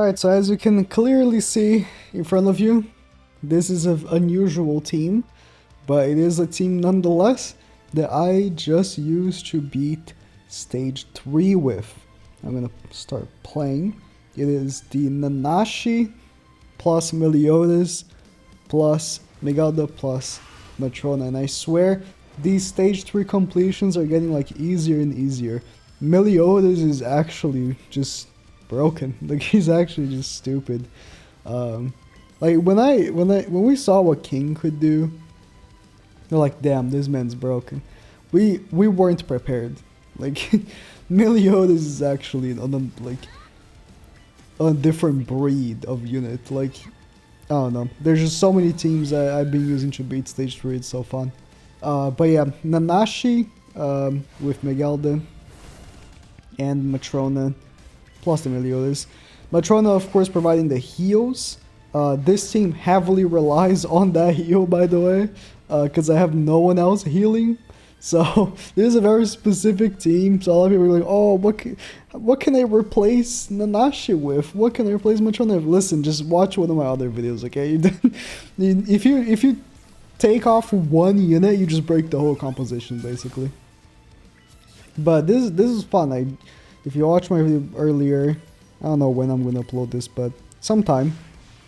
Alright, so as you can clearly see in front of you, this is an unusual team, but it is a team nonetheless that I just used to beat stage 3 with. I'm gonna start playing. It is the NANASHI plus Meliodas plus Nagato plus Matrona, and I swear these stage 3 completions are getting like easier and easier. Meliodas is actually just broken. Like, he's actually just stupid. Like when we saw what King could do, we're like, damn, this man's broken. We weren't prepared. Like, Meliodas is actually on a different breed of unit. Like, I don't know. There's just so many teams I've been using to beat stage 3. It's so fun. But yeah, NANASHI with Megalda and Matrona plus the Meliodas. Matrona, of course, providing the heals. This team heavily relies on that heal, by the way, because I have no one else healing. So this is a very specific team. So a lot of people are like, oh, what can I replace NANASHI with? What can I replace Matrona with? Listen, just watch one of my other videos, okay? if you take off one unit, you just break the whole composition, basically. But this is fun. If you watch my video earlier, I don't know when I'm gonna upload this, but sometime,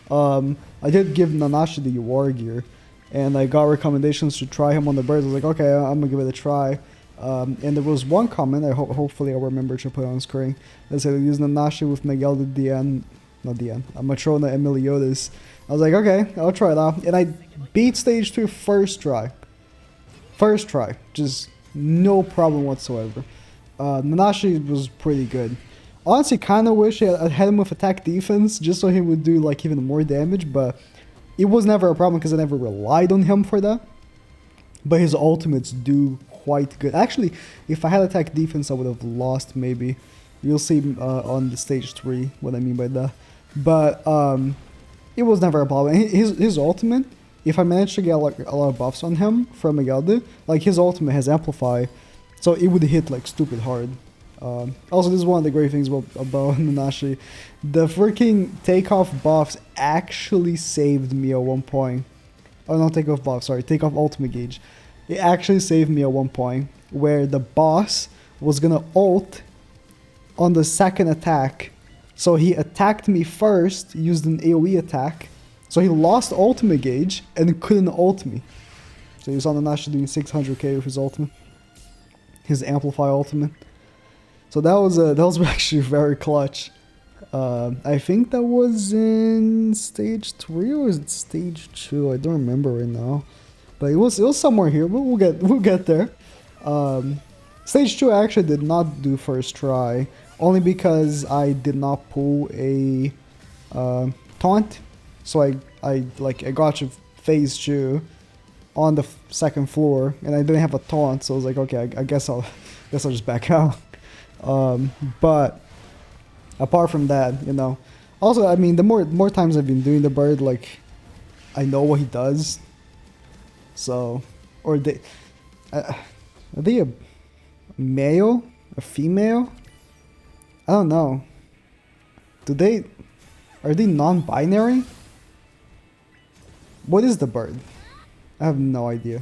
I did give NANASHI the war gear, and I got recommendations to try him on the birds. I was like, okay, I'm gonna give it a try. And there was one comment, hopefully I'll remember to put on screen, that said use NANASHI with Megalda, Matrona and Meliodas. I was like, okay, I'll try it out. And I beat stage 2 first try. First try, just no problem whatsoever. NANASHI was pretty good. Honestly, kind of wish I had him with attack defense, just so he would do like even more damage, but it was never a problem because I never relied on him for that. But his ultimates do quite good. Actually, if I had attack defense, I would have lost maybe. You'll see on the stage 3 what I mean by that. But it was never a problem. His ultimate, if I managed to get like a lot of buffs on him from Megalda, like his ultimate has amplify, so it would hit like stupid hard. Also, this is one of the great things about NANASHI. The freaking takeoff buffs actually saved me at one point. Oh, not takeoff buff, sorry, takeoff ultimate gauge. It actually saved me at one point where the boss was gonna ult on the second attack. So he attacked me first, used an AoE attack. So he lost ultimate gauge and couldn't ult me. So you saw NANASHI doing 600k with his ultimate. His amplify ultimate. So that was actually very clutch. I think that was in stage 3 or was it stage 2? I don't remember right now. But it was somewhere here, but we'll get there. Stage 2 I actually did not do first try, only because I did not pull a taunt. So I got to phase 2 on the second floor, and I didn't have a taunt, so I was like, okay, I guess I'll just back out. But apart from that, you know, also, I mean, the more times I've been doing the bird, like, I know what he does. So, or are they a male, a female? I don't know. Are they non-binary? What is the bird? I have no idea.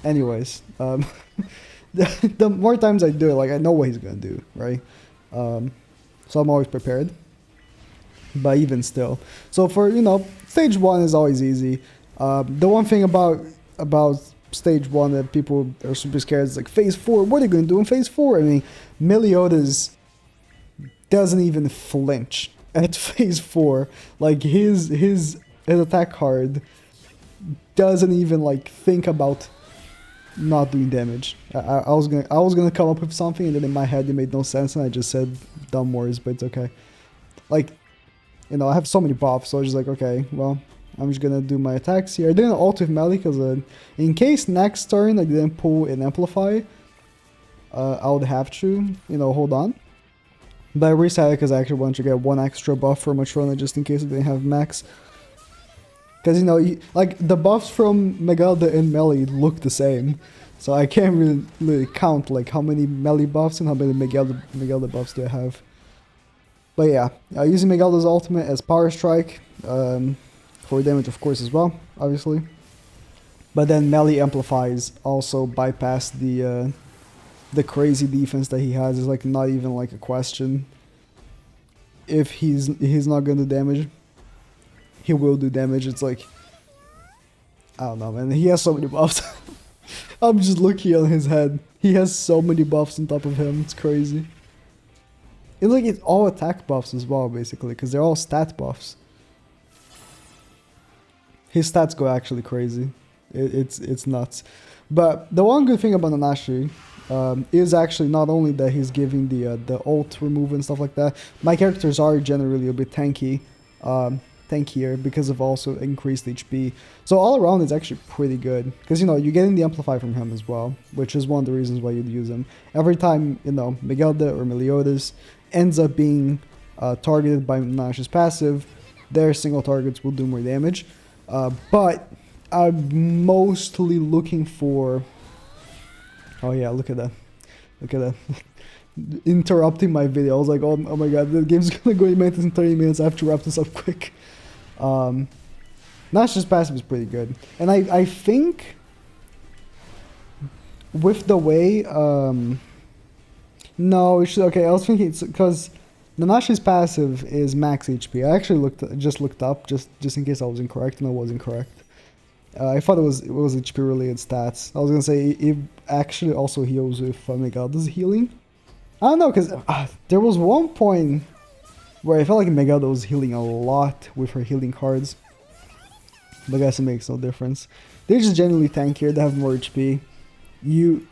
Anyways, the more times I do it, like, I know what he's gonna do, right? So I'm always prepared. But even still, so for, you know, stage 1 is always easy. The one thing about stage 1 that people are super scared is like phase 4. What are they gonna do in phase 4? I mean, Meliodas doesn't even flinch at phase 4. Like his attack card doesn't even like think about not doing damage. I was gonna come up with something, and then in my head it made no sense, and I just said dumb words, but it's okay. Like, you know, I have so many buffs, so I was just like, okay, well, I'm just gonna do my attacks here. I didn't ult with melee because in case next turn I didn't pull an amplify, I would have to, you know, hold on. But I reset it because I actually wanted to get one extra buff for Matrona just in case I didn't have max. Because, you know, like, the buffs from Megalda and melee look the same. So I can't really count, like, how many melee buffs and how many Megalda buffs do I have. But yeah, using Megalda's ultimate as Power Strike, for damage of course as well, obviously. But then melee amplifies also bypass the crazy defense that he has. Is like not even like a question. If he's not gonna do damage, he will do damage. It's like, I don't know, man. He has so many buffs. I'm just looking on his head. He has so many buffs on top of him. It's crazy. And like it's all attack buffs as well, basically, because they're all stat buffs. His stats go actually crazy. It's nuts. But the one good thing about Nanashi is actually not only that he's giving the ult remove and stuff like that. My characters are generally a bit tankier because of also increased HP. So all around it's actually pretty good because you're getting the amplify from him as well, which is one of the reasons why you'd use him. Every time Megalda or Meliodas ends up being targeted by Nanashi's passive, their single targets will do more damage. But I'm mostly looking for... Oh yeah, look at that. Look at that. Interrupting my video. I was like, oh my god, the game's gonna go in 30 minutes. I have to wrap this up quick. Nanashi's passive is pretty good. And I think with the way... No, it should... Okay, I was thinking it's because Nanashi's passive is max HP. I actually just looked up just in case I was incorrect, and I was incorrect. I thought it was HP related stats. I was gonna say it actually also heals with Megalda's healing. I don't know, because there was one point where I felt like Megalda was healing a lot with her healing cards. But I guess it makes no difference. They're just generally tankier, they have more HP. You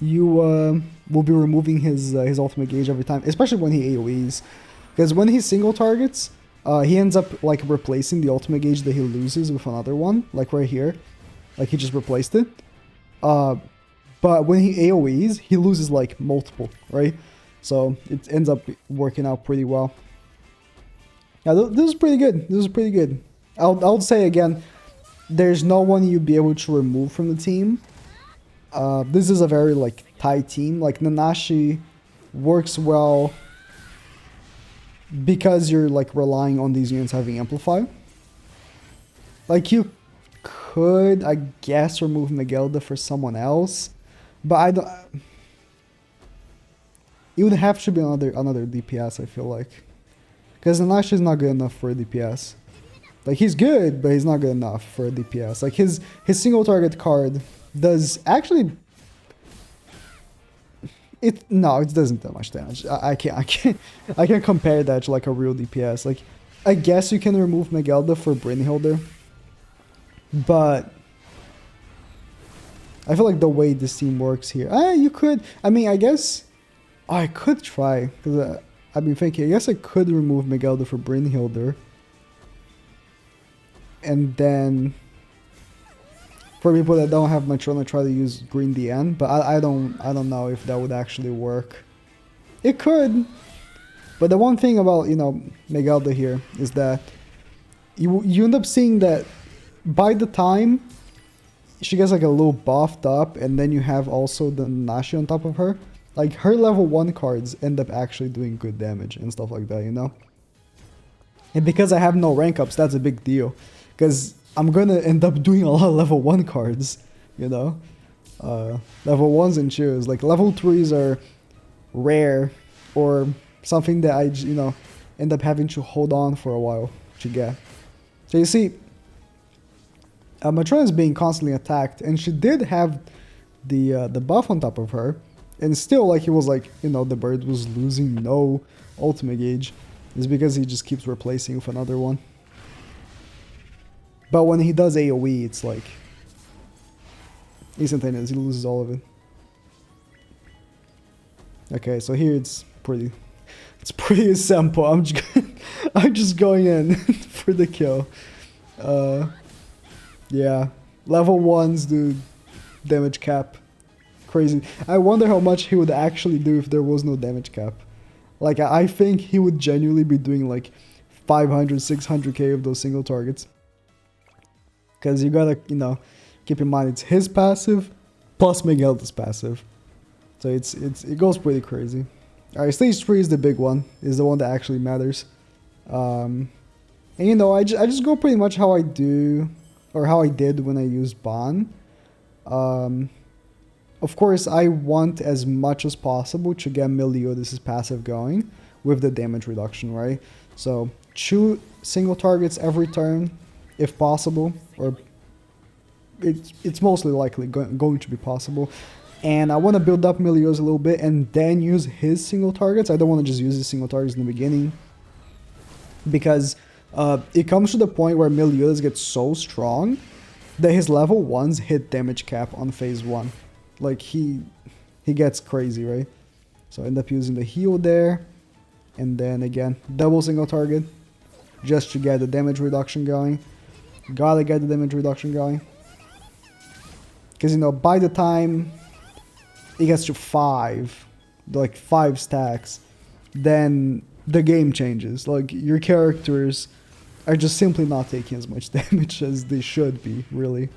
will be removing his ultimate gauge every time, especially when he AoEs. Because when he single targets, he ends up like replacing the ultimate gauge that he loses with another one, like right here. Like he just replaced it. But when he AoEs, he loses like multiple, right? So it ends up working out pretty well. Yeah, this is pretty good. This is pretty good. I'll say again, there's no one you'd be able to remove from the team. This is a very like tight team. Like Nanashi works well because you're like relying on these units having amplify. Like you could, I guess, remove Megalda for someone else, but I don't. It would have to be another DPS. I feel like, because Nanashi is not good enough for a DPS. Like he's good, but he's not good enough for a DPS. Like his single target card does actually. It doesn't do much damage. I can't compare that to like a real DPS. Like I guess you can remove Megalda for Brynhilder, but I feel like the way this team works here, you could. I mean, I guess I could try because I've been thinking. I guess I could remove Megalda for Brynhilder, and then for people that don't have Matrona, try to use Green DN, but I don't know if that would actually work. It could, but the one thing about Megalda here is that you end up seeing that by the time she gets like a little buffed up, and then you have also the Nanashi on top of her, like her level 1 cards end up actually doing good damage and stuff like that, And because I have no rank ups, that's a big deal, because I'm gonna end up doing a lot of level 1 cards, level 1s and 2s. Like level 3s are rare or something that I end up having to hold on for a while to get. So you see, Matrona is being constantly attacked, and she did have the buff on top of her, and still like it was like the bird was losing no ultimate gauge. It's because he just keeps replacing with another one. But when he does AoE, it's like instantaneous. He loses all of it. Okay, so here it's pretty simple. I'm just going in for the kill. Yeah, level 1s do damage cap. Crazy. I wonder how much he would actually do if there was no damage cap. Like I think he would genuinely be doing like 500, 600k of those single targets. Because you gotta, keep in mind it's his passive plus Megalda's passive. So it goes pretty crazy. Alright, stage 3 is the big one. Is the one that actually matters. And you know, I just go pretty much how I do, or how I did when I used Ban. Of course, I want as much as possible to get Meliodas' passive going with the damage reduction, right? So shoot single targets every turn, if possible, or it's mostly likely going to be possible. And I want to build up Meliodas a little bit and then use his single targets. I don't want to just use his single targets in the beginning, because it comes to the point where Meliodas gets so strong that his level 1s hit damage cap on phase 1. Like, he gets crazy, right? So I end up using the heal there. And then again, double single target. Just to get the damage reduction going. Gotta get the damage reduction going. Because, you know, by the time it gets to 5, like 5 stacks, then the game changes. Like, your characters are just simply not taking as much damage as they should be, really.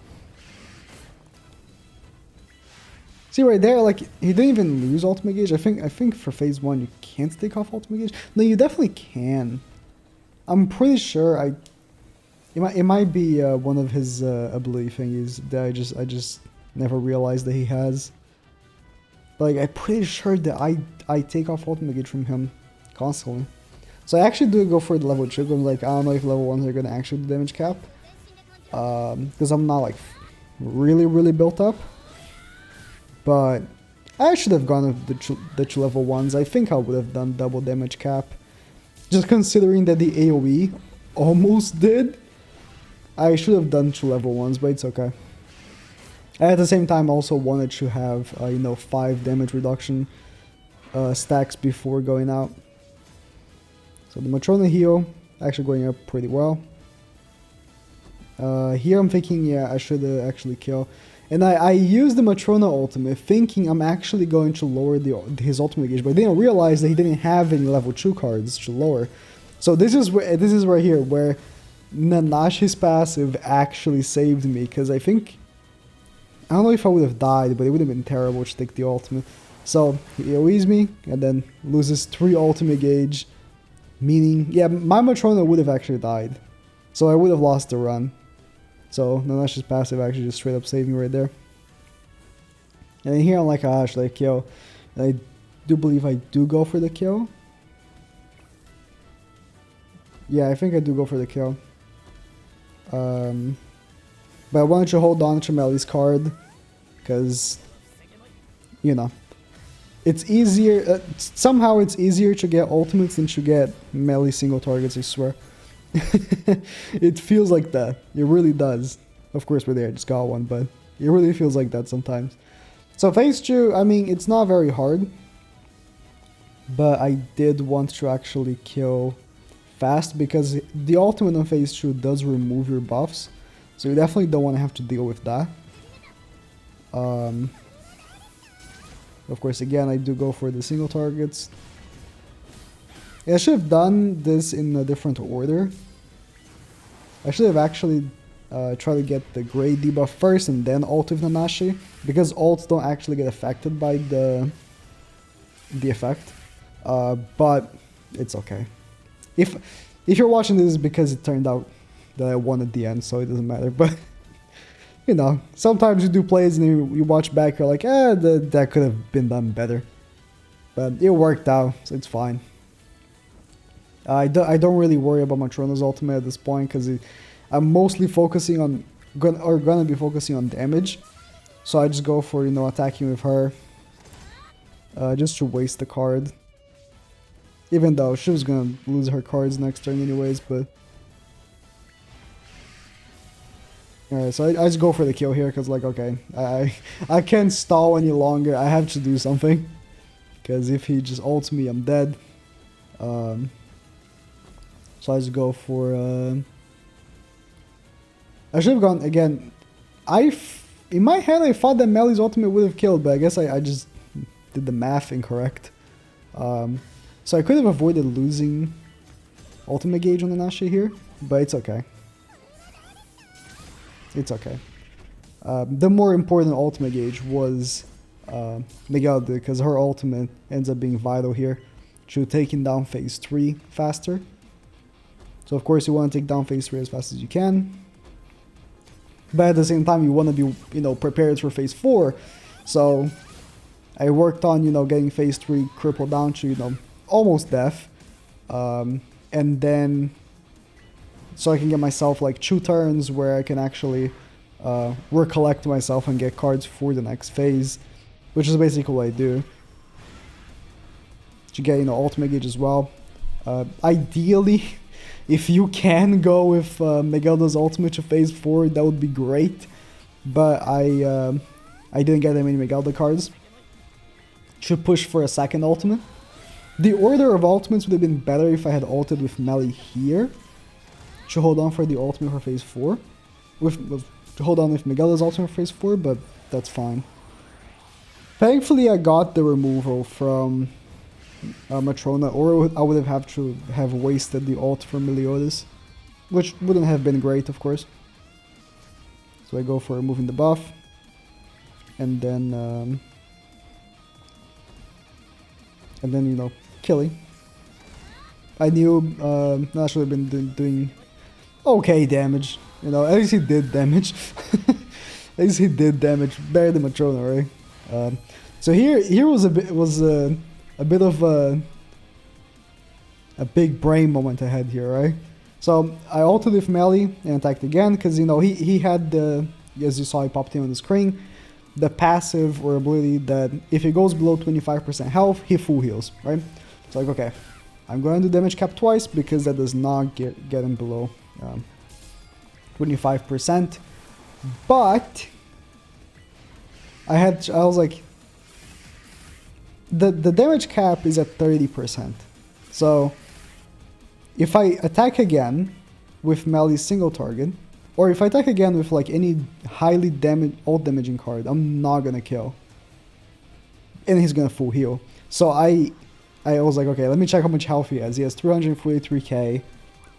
See right there, like, he didn't even lose ultimate gauge. I think for phase 1 you can't take off ultimate gauge. No, you definitely can. I'm pretty sure it might be one of his ability thingies that I just never realized that he has. Like, I'm pretty sure that I take off ultimate gauge from him constantly. So I actually do go for the level 2. I'm like, I don't know if level 1s are gonna actually do damage cap. Because I'm not like really built up. But I should have gone with the 2 level 1s. I think I would have done double damage cap. Just considering that the AoE almost did. I should have done 2 level 1s, but it's okay. I at the same time also wanted to have, you know, 5 damage reduction stacks before going out. So the Matrona heal actually going up pretty well. Here I'm thinking, yeah, I should actually kill. And I used the Matrona ultimate thinking I'm actually going to lower his ultimate gauge, but I didn't realize that he didn't have any level 2 cards to lower. So this is right here where Nanashi's passive actually saved me, because I don't know if I would have died, but it would have been terrible to take the ultimate. So he AoEs me and then loses 3 ultimate gauge, meaning, yeah, my Matrona would have actually died. So I would have lost the run. So Nanashi's passive actually just straight up saved me right there. And then here I'm like, ah, should I kill? And I do believe I do go for the kill. Yeah, I think I do go for the kill. But I wanted to hold on to Melly's card, because, you know, it's easier, somehow it's easier to get ultimates than to get melee single targets, I swear. It feels like that. It really does. Of course, we're there, I just got one, but it really feels like that sometimes. So phase 2, I mean, it's not very hard, but I did want to actually kill fast, because the ultimate on phase 2 does remove your buffs, so you definitely don't want to have to deal with that. Of course, again, I do go for the single targets. Yeah, I should have done this in a different order. I should have actually tried to get the gray debuff first and then ult with Nanashi, because ults don't actually get affected by the effect. But it's okay. If you're watching this, it's because it turned out that I won at the end, so it doesn't matter. But you know, sometimes you do plays and you watch back, you're like, that could have been done better. But it worked out, so it's fine. I don't really worry about Matrona's ultimate at this point, because I'm mostly focusing on gonna be focusing on damage, so I just go for, you know, attacking with her, just to waste the card. Even though she was gonna lose her cards next turn anyways, but alright, so I just go for the kill here, because like, okay, I can't stall any longer. I have to do something, because if he just ults me, I'm dead. So I just go for, I should have gone, again, in my head I thought that Melly's ultimate would have killed, but I guess I just did the math incorrect. So I could have avoided losing ultimate gauge on Nanashi here, but it's okay. It's okay. The more important ultimate gauge was Nagato, because her ultimate ends up being vital here to taking down phase 3 faster. So of course you want to take down phase 3 as fast as you can. But at the same time, you want to be, prepared for phase 4. So I worked on, getting phase 3 crippled down to, almost death. And then, so I can get myself like 2 turns where I can actually recollect myself and get cards for the next phase, which is basically what I do. To get, ultimate gauge as well. Ideally, if you can go with Megalda's ultimate to phase 4, that would be great. But I didn't get that many Megalda cards. Should push for a second ultimate. The order of ultimates would have been better if I had ulted with Melee here. To hold on for the ultimate for phase 4. To hold on with Megalda's ultimate for phase 4, but that's fine. Thankfully, I got the removal from Matrona, or I would have to have wasted the ult for Meliodas, which wouldn't have been great, of course. So I go for removing the buff, and then killing. I knew NANASHI would have been doing okay damage. At least he did damage. At least he did damage better than Matrona, right? So here was a bit of a big brain moment I had here, right? So I ulted with melee and attacked again because he had the, as you saw, he popped in on the screen, the passive or ability that if it goes below 25% health, he full heals, right? It's like, okay, I'm going to do damage cap twice because that does not get him below 25%. But I was like, the damage cap is at 30%. So if I attack again with melee single target, or if I attack again with like any highly ult damaging card, I'm not gonna kill. And he's gonna full heal. So I was like, okay, let me check how much health he has. He has 343k.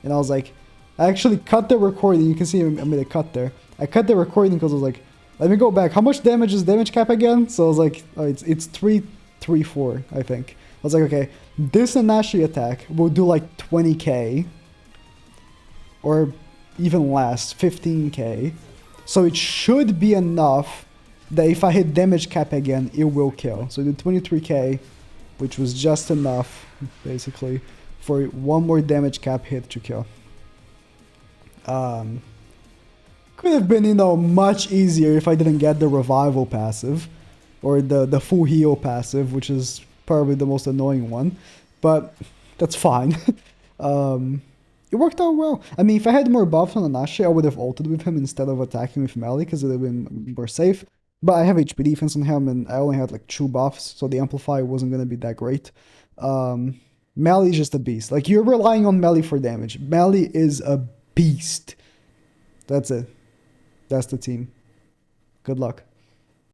And I was like, I actually cut the recording. You can see I made a cut there. I cut the recording because I was like, let me go back. How much damage is damage cap again? So I was like, oh, it's 334, I think. I was like, okay, this NANASHI attack will do like 20k. Or even less, 15k. So it should be enough that if I hit damage cap again, it will kill. So I did 23k, which was just enough, basically, for one more damage cap hit to kill. Could have been, much easier if I didn't get the revival passive, or the full heal passive, which is probably the most annoying one, but that's fine. It worked out well. I mean, if I had more buffs on NANASHI, I would have ulted with him instead of attacking with melee, because it would have been more safe. But I have HP defense on him, and I only had like 2 buffs, so the amplify wasn't going to be that great. Melee is just a beast. Like, you're relying on melee for damage. Melee is a beast. That's it. That's the team. Good luck.